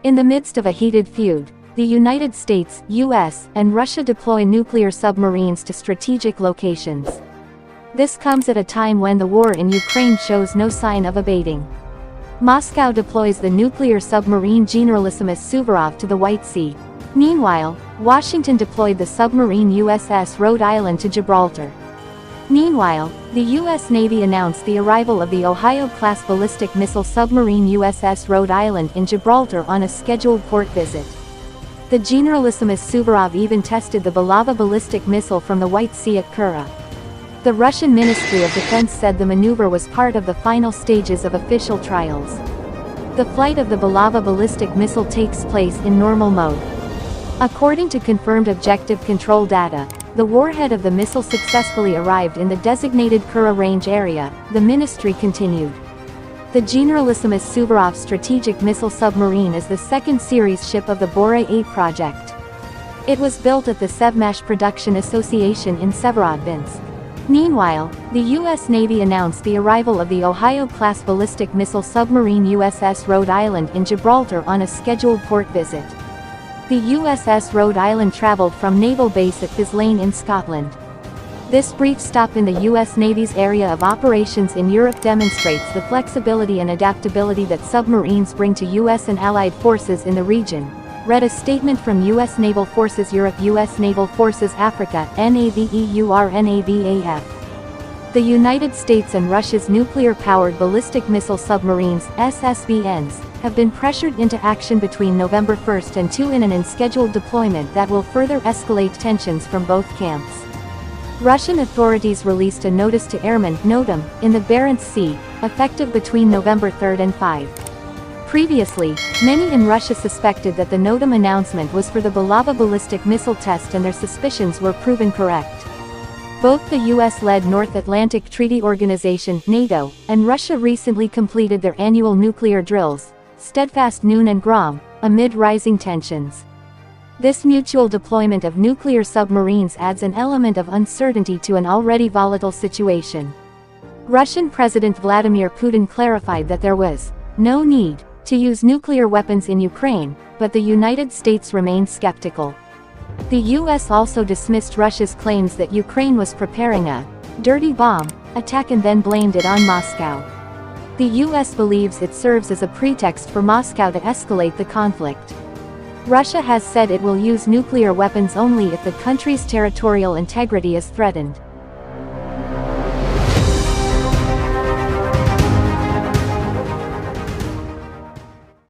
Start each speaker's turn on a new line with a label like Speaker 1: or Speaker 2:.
Speaker 1: In the midst of a heated feud, the United States, US, and Russia deploy nuclear submarines to strategic locations. This comes at a time when the war in Ukraine shows no sign of abating. Moscow deploys the nuclear submarine Generalissimus Suvorov to the White Sea. Meanwhile, Washington deployed the submarine USS Rhode Island to Gibraltar. Meanwhile, the U.S. Navy announced the arrival of the Ohio-class ballistic missile submarine USS Rhode Island in Gibraltar on a scheduled port visit. The Generalissimus Suvorov even tested the Bulava ballistic missile from the White Sea at Kura. The Russian Ministry of Defense said the maneuver was part of the final stages of official trials. The flight of the Bulava ballistic missile takes place in normal mode. According to confirmed objective control data, the warhead of the missile successfully arrived in the designated Kura range area, the ministry continued. The Generalissimus Suvorov strategic missile submarine is the second series ship of the Bore 8 project. It was built at the Sevmash Production Association in Severodvinsk. Meanwhile, the U.S. Navy announced the arrival of the Ohio-class ballistic missile submarine USS Rhode Island in Gibraltar on a scheduled port visit. The USS Rhode Island traveled from Naval Base at Faslane in Scotland. This brief stop in the U.S. Navy's area of operations in Europe demonstrates the flexibility and adaptability that submarines bring to U.S. and Allied forces in the region, read a statement from U.S. Naval Forces Europe, U.S. Naval Forces Africa, NAVEUR-NAVAF. The United States and Russia's nuclear-powered ballistic missile submarines, SSBNs, have been pressured into action between November 1 and 2 in an unscheduled deployment that will further escalate tensions from both camps. Russian authorities released a notice to airmen (NOTAM) in the Barents Sea, effective between November 3 and 5. Previously, many in Russia suspected that the NOTAM announcement was for the Bulava ballistic missile test, and their suspicions were proven correct. Both the US-led North Atlantic Treaty Organization (NATO) and Russia recently completed their annual nuclear drills, Steadfast Noon and Grom, amid rising tensions. This mutual deployment of nuclear submarines adds an element of uncertainty to an already volatile situation. Russian President Vladimir Putin clarified that there was no need to use nuclear weapons in Ukraine, but the United States remained skeptical. The US also dismissed Russia's claims that Ukraine was preparing a dirty bomb attack and then blamed it on Moscow. The US believes it serves as a pretext for Moscow to escalate the conflict. Russia has said it will use nuclear weapons only if the country's territorial integrity is threatened.